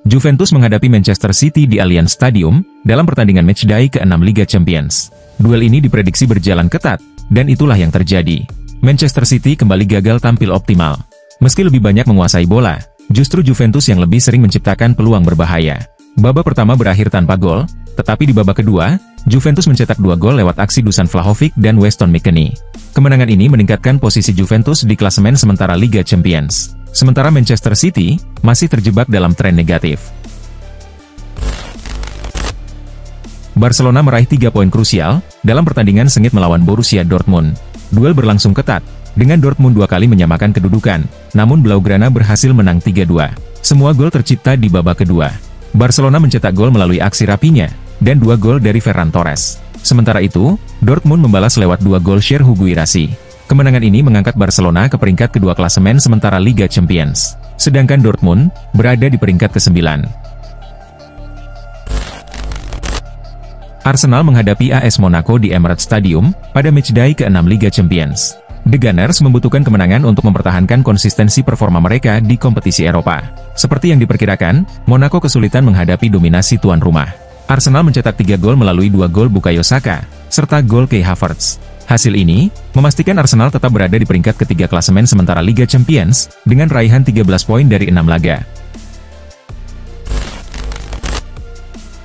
Juventus menghadapi Manchester City di Allianz Stadium dalam pertandingan matchday ke-6 Liga Champions. Duel ini diprediksi berjalan ketat, dan itulah yang terjadi. Manchester City kembali gagal tampil optimal. Meski lebih banyak menguasai bola, justru Juventus yang lebih sering menciptakan peluang berbahaya. Babak pertama berakhir tanpa gol, tetapi di babak kedua, Juventus mencetak 2 gol lewat aksi Dusan Vlahovic dan Weston McKennie. Kemenangan ini meningkatkan posisi Juventus di klasemen sementara Liga Champions. Sementara Manchester City masih terjebak dalam tren negatif. Barcelona meraih 3 poin krusial dalam pertandingan sengit melawan Borussia Dortmund. Duel berlangsung ketat, dengan Dortmund 2 kali menyamakan kedudukan, namun Blaugrana berhasil menang 3-2. Semua gol tercipta di babak kedua. Barcelona mencetak gol melalui aksi Raphinha, dan 2 gol dari Ferran Torres. Sementara itu, Dortmund membalas lewat 2 gol Serhou Guirassy. Kemenangan ini mengangkat Barcelona ke peringkat kedua klasemen sementara Liga Champions. Sedangkan Dortmund berada di peringkat ke-9. Arsenal menghadapi AS Monaco di Emirates Stadium pada matchday ke-6 Liga Champions. The Gunners membutuhkan kemenangan untuk mempertahankan konsistensi performa mereka di kompetisi Eropa. Seperti yang diperkirakan, Monaco kesulitan menghadapi dominasi tuan rumah. Arsenal mencetak 3 gol melalui 2 gol Bukayo Saka, serta gol Kai Havertz. Hasil ini memastikan Arsenal tetap berada di peringkat ketiga klasemen sementara Liga Champions, dengan raihan 13 poin dari 6 laga.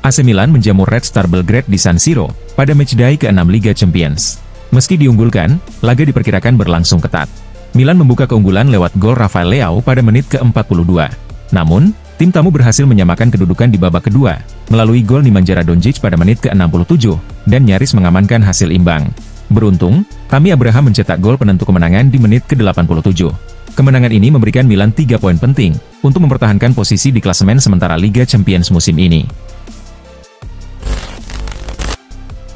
AC Milan menjamu Red Star Belgrade di San Siro pada matchday ke-6 Liga Champions. Meski diunggulkan, laga diperkirakan berlangsung ketat. Milan membuka keunggulan lewat gol Rafael Leao pada menit ke-42. Namun, tim tamu berhasil menyamakan kedudukan di babak kedua, melalui gol Nemanja Radonjic pada menit ke-67, dan nyaris mengamankan hasil imbang. Beruntung, Tammy Abraham mencetak gol penentu kemenangan di menit ke-87. Kemenangan ini memberikan Milan 3 poin penting, untuk mempertahankan posisi di klasemen sementara Liga Champions musim ini.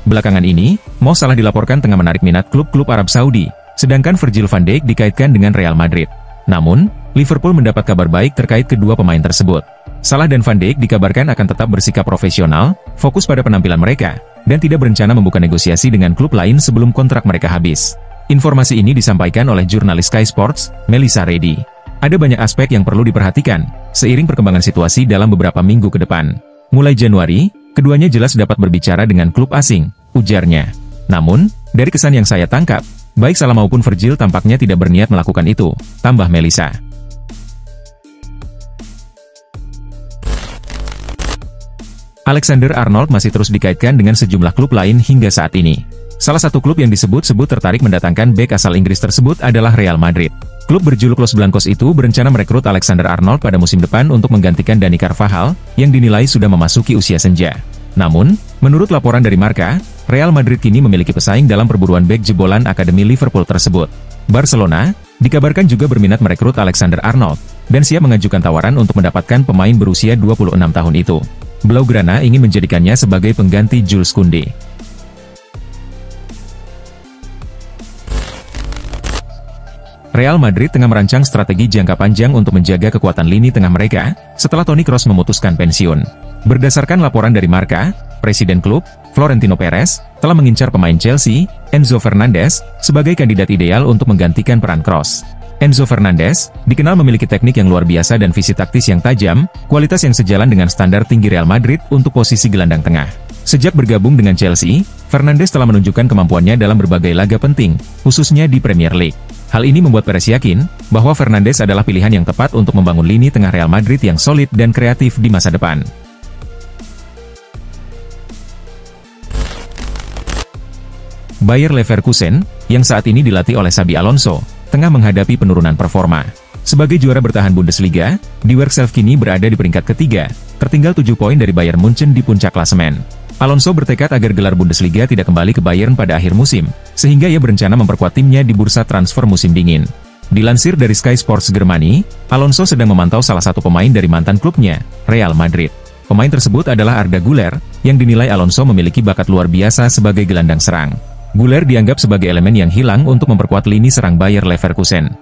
Belakangan ini, Mo Salah dilaporkan tengah menarik minat klub-klub Arab Saudi, sedangkan Virgil van Dijk dikaitkan dengan Real Madrid. Namun, Liverpool mendapat kabar baik terkait kedua pemain tersebut. Salah dan Van Dijk dikabarkan akan tetap bersikap profesional, fokus pada penampilan mereka, dan tidak berencana membuka negosiasi dengan klub lain sebelum kontrak mereka habis. Informasi ini disampaikan oleh jurnalis Sky Sports, Melissa Reddy. Ada banyak aspek yang perlu diperhatikan, seiring perkembangan situasi dalam beberapa minggu ke depan. Mulai Januari, keduanya jelas dapat berbicara dengan klub asing, ujarnya. Namun, dari kesan yang saya tangkap, baik Salah maupun Virgil tampaknya tidak berniat melakukan itu, tambah Melissa. Alexander-Arnold masih terus dikaitkan dengan sejumlah klub lain hingga saat ini. Salah satu klub yang disebut-sebut tertarik mendatangkan bek asal Inggris tersebut adalah Real Madrid. Klub berjuluk Los Blancos itu berencana merekrut Alexander-Arnold pada musim depan untuk menggantikan Dani Carvajal, yang dinilai sudah memasuki usia senja. Namun, menurut laporan dari Marca, Real Madrid kini memiliki pesaing dalam perburuan bek jebolan Akademi Liverpool tersebut. Barcelona dikabarkan juga berminat merekrut Alexander-Arnold, dan siap mengajukan tawaran untuk mendapatkan pemain berusia 26 tahun itu. Blaugrana ingin menjadikannya sebagai pengganti Jules Koundé. Real Madrid tengah merancang strategi jangka panjang untuk menjaga kekuatan lini tengah mereka, setelah Toni Kroos memutuskan pensiun. Berdasarkan laporan dari Marca, Presiden klub, Florentino Perez, telah mengincar pemain Chelsea, Enzo Fernandez, sebagai kandidat ideal untuk menggantikan peran Kroos. Enzo Fernandez dikenal memiliki teknik yang luar biasa dan visi taktis yang tajam, kualitas yang sejalan dengan standar tinggi Real Madrid untuk posisi gelandang tengah. Sejak bergabung dengan Chelsea, Fernandes telah menunjukkan kemampuannya dalam berbagai laga penting, khususnya di Premier League. Hal ini membuat Perez yakin bahwa Fernandes adalah pilihan yang tepat untuk membangun lini tengah Real Madrid yang solid dan kreatif di masa depan. Bayer Leverkusen, yang saat ini dilatih oleh Xabi Alonso, tengah menghadapi penurunan performa. Sebagai juara bertahan Bundesliga, Die Werkself kini berada di peringkat ketiga, tertinggal 7 poin dari Bayern Munchen di puncak klasemen. Alonso bertekad agar gelar Bundesliga tidak kembali ke Bayern pada akhir musim, sehingga ia berencana memperkuat timnya di bursa transfer musim dingin. Dilansir dari Sky Sports Germany, Alonso sedang memantau salah satu pemain dari mantan klubnya, Real Madrid. Pemain tersebut adalah Arda Güler, yang dinilai Alonso memiliki bakat luar biasa sebagai gelandang serang. Güler dianggap sebagai elemen yang hilang untuk memperkuat lini serang Bayer Leverkusen.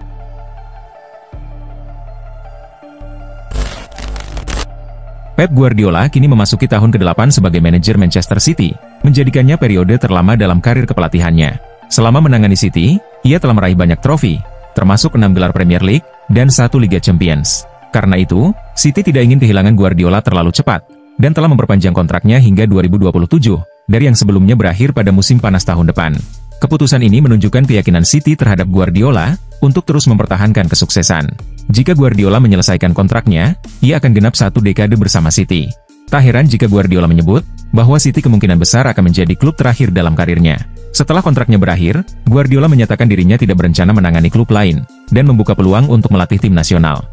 Pep Guardiola kini memasuki tahun ke-8 sebagai manajer Manchester City, menjadikannya periode terlama dalam karir kepelatihannya. Selama menangani City, ia telah meraih banyak trofi, termasuk 6 gelar Premier League, dan 1 Liga Champions. Karena itu, City tidak ingin kehilangan Guardiola terlalu cepat, dan telah memperpanjang kontraknya hingga 2027, dari yang sebelumnya berakhir pada musim panas tahun depan. Keputusan ini menunjukkan keyakinan City terhadap Guardiola untuk terus mempertahankan kesuksesan. Jika Guardiola menyelesaikan kontraknya, ia akan genap 1 dekade bersama City. Tak heran jika Guardiola menyebut bahwa City kemungkinan besar akan menjadi klub terakhir dalam karirnya. Setelah kontraknya berakhir, Guardiola menyatakan dirinya tidak berencana menangani klub lain, dan membuka peluang untuk melatih tim nasional.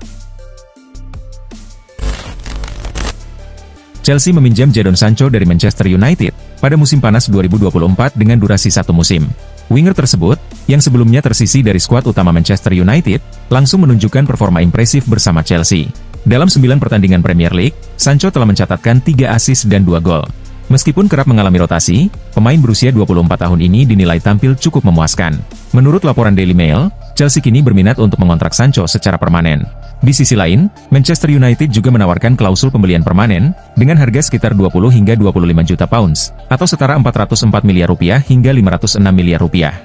Chelsea meminjam Jadon Sancho dari Manchester United pada musim panas 2024 dengan durasi 1 musim. Winger tersebut, yang sebelumnya tersisih dari skuad utama Manchester United, langsung menunjukkan performa impresif bersama Chelsea. Dalam 9 pertandingan Premier League, Sancho telah mencatatkan 3 assist dan 2 gol. Meskipun kerap mengalami rotasi, pemain berusia 24 tahun ini dinilai tampil cukup memuaskan. Menurut laporan Daily Mail, Chelsea kini berminat untuk mengontrak Sancho secara permanen. Di sisi lain, Manchester United juga menawarkan klausul pembelian permanen dengan harga sekitar 20 hingga 25 juta pounds, atau setara 404 miliar rupiah hingga 506 miliar rupiah.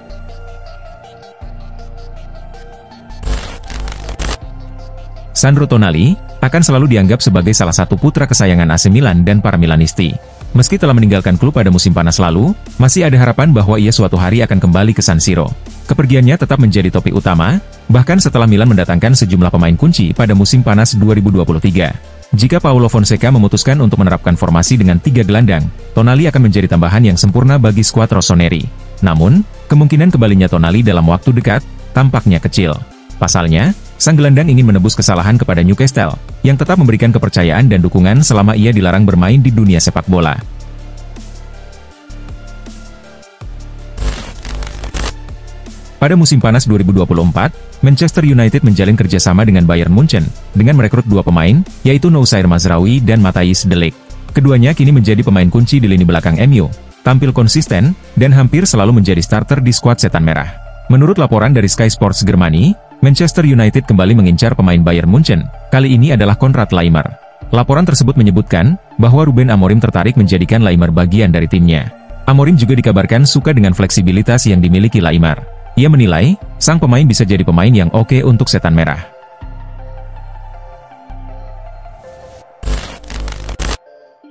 Sandro Tonali akan selalu dianggap sebagai salah satu putra kesayangan AC Milan dan para Milanisti. Meski telah meninggalkan klub pada musim panas lalu, masih ada harapan bahwa ia suatu hari akan kembali ke San Siro. Kepergiannya tetap menjadi topik utama, bahkan setelah Milan mendatangkan sejumlah pemain kunci pada musim panas 2023. Jika Paulo Fonseca memutuskan untuk menerapkan formasi dengan 3 gelandang, Tonali akan menjadi tambahan yang sempurna bagi skuad rossoneri. Namun, kemungkinan kembalinya Tonali dalam waktu dekat tampaknya kecil. Pasalnya, sang gelandang ingin menebus kesalahan kepada Newcastle, yang tetap memberikan kepercayaan dan dukungan selama ia dilarang bermain di dunia sepak bola. Pada musim panas 2024, Manchester United menjalin kerjasama dengan Bayern Munchen, dengan merekrut 2 pemain, yaitu Noussair Mazraoui dan Matthijs de Ligt. Keduanya kini menjadi pemain kunci di lini belakang MU, tampil konsisten, dan hampir selalu menjadi starter di skuad Setan Merah. Menurut laporan dari Sky Sports Germany, Manchester United kembali mengincar pemain Bayern Munchen, kali ini adalah Konrad Laimer. Laporan tersebut menyebutkan bahwa Ruben Amorim tertarik menjadikan Laimer bagian dari timnya. Amorim juga dikabarkan suka dengan fleksibilitas yang dimiliki Laimer. Ia menilai, sang pemain bisa jadi pemain yang oke untuk Setan Merah.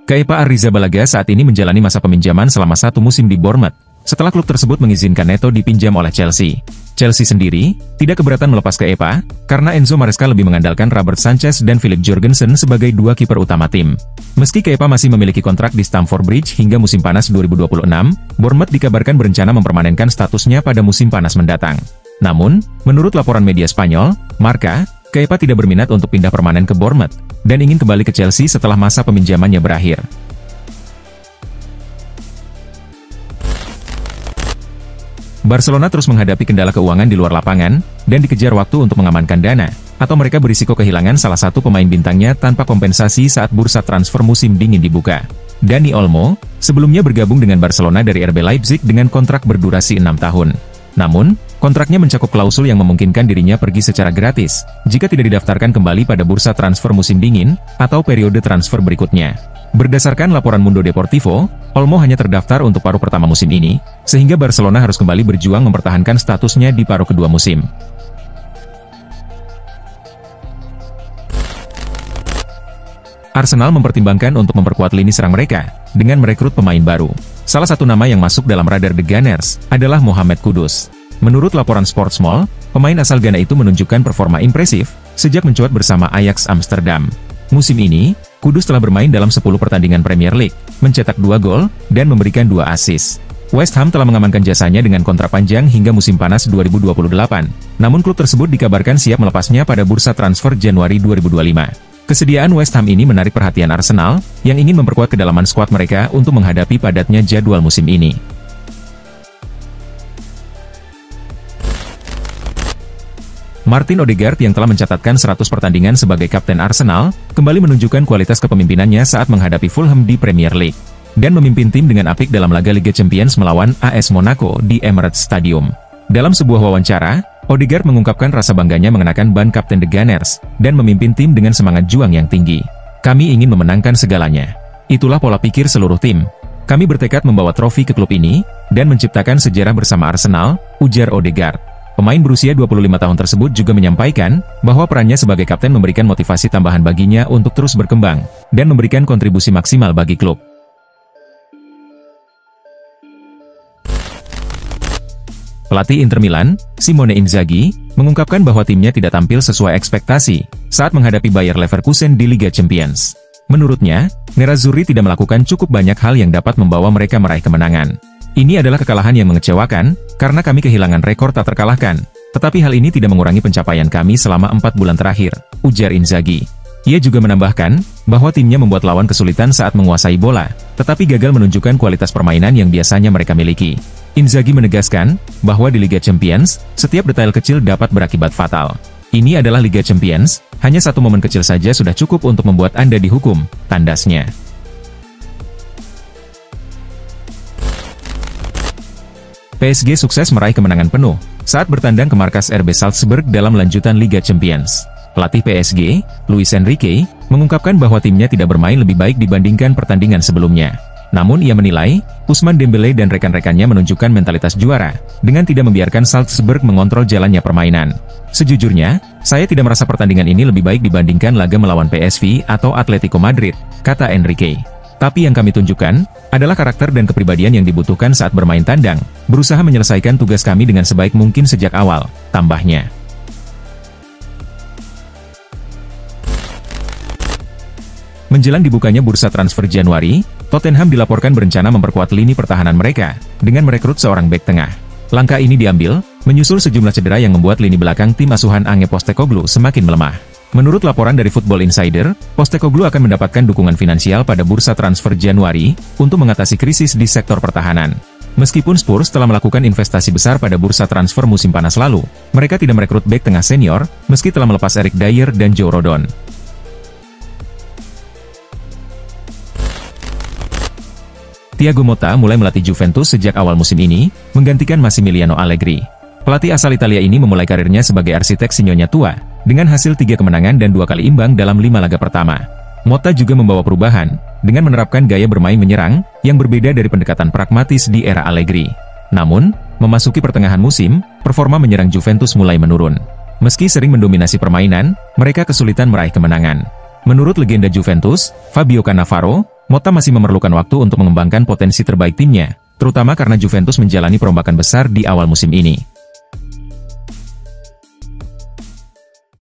Kepa Arrizabalaga saat ini menjalani masa peminjaman selama 1 musim di Bournemouth, setelah klub tersebut mengizinkan Neto dipinjam oleh Chelsea. Chelsea sendiri tidak keberatan melepas Kepa, karena Enzo Maresca lebih mengandalkan Robert Sanchez dan Philip Jorgensen sebagai 2 kiper utama tim. Meski Kepa masih memiliki kontrak di Stamford Bridge hingga musim panas 2026, Bournemouth dikabarkan berencana mempermanenkan statusnya pada musim panas mendatang. Namun, menurut laporan media Spanyol, Marca, Kepa tidak berminat untuk pindah permanen ke Bournemouth, dan ingin kembali ke Chelsea setelah masa peminjamannya berakhir. Barcelona terus menghadapi kendala keuangan di luar lapangan, dan dikejar waktu untuk mengamankan dana, atau mereka berisiko kehilangan salah satu pemain bintangnya tanpa kompensasi saat bursa transfer musim dingin dibuka. Dani Olmo, sebelumnya bergabung dengan Barcelona dari RB Leipzig dengan kontrak berdurasi 6 tahun. Namun, kontraknya mencakup klausul yang memungkinkan dirinya pergi secara gratis, jika tidak didaftarkan kembali pada bursa transfer musim dingin, atau periode transfer berikutnya. Berdasarkan laporan Mundo Deportivo, Olmo hanya terdaftar untuk paruh pertama musim ini, sehingga Barcelona harus kembali berjuang mempertahankan statusnya di paruh kedua musim. Arsenal mempertimbangkan untuk memperkuat lini serang mereka, dengan merekrut pemain baru. Salah satu nama yang masuk dalam radar The Gunners, adalah Mohamed Kudus. Menurut laporan Sportsmall, pemain asal Ghana itu menunjukkan performa impresif, sejak mencuat bersama Ajax Amsterdam. Musim ini, Kudus telah bermain dalam 10 pertandingan Premier League, mencetak 2 gol, dan memberikan 2 assist. West Ham telah mengamankan jasanya dengan kontrak panjang hingga musim panas 2028, namun klub tersebut dikabarkan siap melepasnya pada bursa transfer Januari 2025. Kesediaan West Ham ini menarik perhatian Arsenal, yang ingin memperkuat kedalaman skuad mereka untuk menghadapi padatnya jadwal musim ini. Martin Odegaard yang telah mencatatkan 100 pertandingan sebagai kapten Arsenal, kembali menunjukkan kualitas kepemimpinannya saat menghadapi Fulham di Premier League, dan memimpin tim dengan apik dalam laga Liga Champions melawan AS Monaco di Emirates Stadium. Dalam sebuah wawancara, Odegaard mengungkapkan rasa bangganya mengenakan ban kapten The Gunners, dan memimpin tim dengan semangat juang yang tinggi. Kami ingin memenangkan segalanya. Itulah pola pikir seluruh tim. Kami bertekad membawa trofi ke klub ini, dan menciptakan sejarah bersama Arsenal, ujar Odegaard. Pemain berusia 25 tahun tersebut juga menyampaikan bahwa perannya sebagai kapten memberikan motivasi tambahan baginya untuk terus berkembang dan memberikan kontribusi maksimal bagi klub. Pelatih Inter Milan, Simone Inzaghi, mengungkapkan bahwa timnya tidak tampil sesuai ekspektasi saat menghadapi Bayer Leverkusen di Liga Champions. Menurutnya, Nerazzurri tidak melakukan cukup banyak hal yang dapat membawa mereka meraih kemenangan. Ini adalah kekalahan yang mengecewakan, karena kami kehilangan rekor tak terkalahkan. Tetapi hal ini tidak mengurangi pencapaian kami selama 4 bulan terakhir, ujar Inzaghi. Ia juga menambahkan, bahwa timnya membuat lawan kesulitan saat menguasai bola, tetapi gagal menunjukkan kualitas permainan yang biasanya mereka miliki. Inzaghi menegaskan, bahwa di Liga Champions, setiap detail kecil dapat berakibat fatal. Ini adalah Liga Champions, hanya satu momen kecil saja sudah cukup untuk membuat Anda dihukum, tandasnya. PSG sukses meraih kemenangan penuh saat bertandang ke markas RB Salzburg dalam lanjutan Liga Champions. Pelatih PSG, Luis Enrique, mengungkapkan bahwa timnya tidak bermain lebih baik dibandingkan pertandingan sebelumnya. Namun ia menilai, Ousmane Dembélé dan rekan-rekannya menunjukkan mentalitas juara, dengan tidak membiarkan Salzburg mengontrol jalannya permainan. Sejujurnya, saya tidak merasa pertandingan ini lebih baik dibandingkan laga melawan PSV atau Atletico Madrid, kata Enrique. Tapi yang kami tunjukkan, adalah karakter dan kepribadian yang dibutuhkan saat bermain tandang, berusaha menyelesaikan tugas kami dengan sebaik mungkin sejak awal, tambahnya. Menjelang dibukanya bursa transfer Januari, Tottenham dilaporkan berencana memperkuat lini pertahanan mereka, dengan merekrut seorang bek tengah. Langkah ini diambil, menyusul sejumlah cedera yang membuat lini belakang tim asuhan Ange Postecoglou semakin melemah. Menurut laporan dari Football Insider, Postecoglou akan mendapatkan dukungan finansial pada bursa transfer Januari, untuk mengatasi krisis di sektor pertahanan. Meskipun Spurs telah melakukan investasi besar pada bursa transfer musim panas lalu, mereka tidak merekrut bek tengah senior, meski telah melepas Eric Dier dan Joe Rodon. Thiago Motta mulai melatih Juventus sejak awal musim ini, menggantikan Massimiliano Allegri. Pelatih asal Italia ini memulai karirnya sebagai arsitek Sinyonya tua, dengan hasil 3 kemenangan dan 2 kali imbang dalam 5 laga pertama. Motta juga membawa perubahan, dengan menerapkan gaya bermain menyerang, yang berbeda dari pendekatan pragmatis di era Allegri. Namun, memasuki pertengahan musim, performa menyerang Juventus mulai menurun. Meski sering mendominasi permainan, mereka kesulitan meraih kemenangan. Menurut legenda Juventus, Fabio Cannavaro, Motta masih memerlukan waktu untuk mengembangkan potensi terbaik timnya, terutama karena Juventus menjalani perombakan besar di awal musim ini.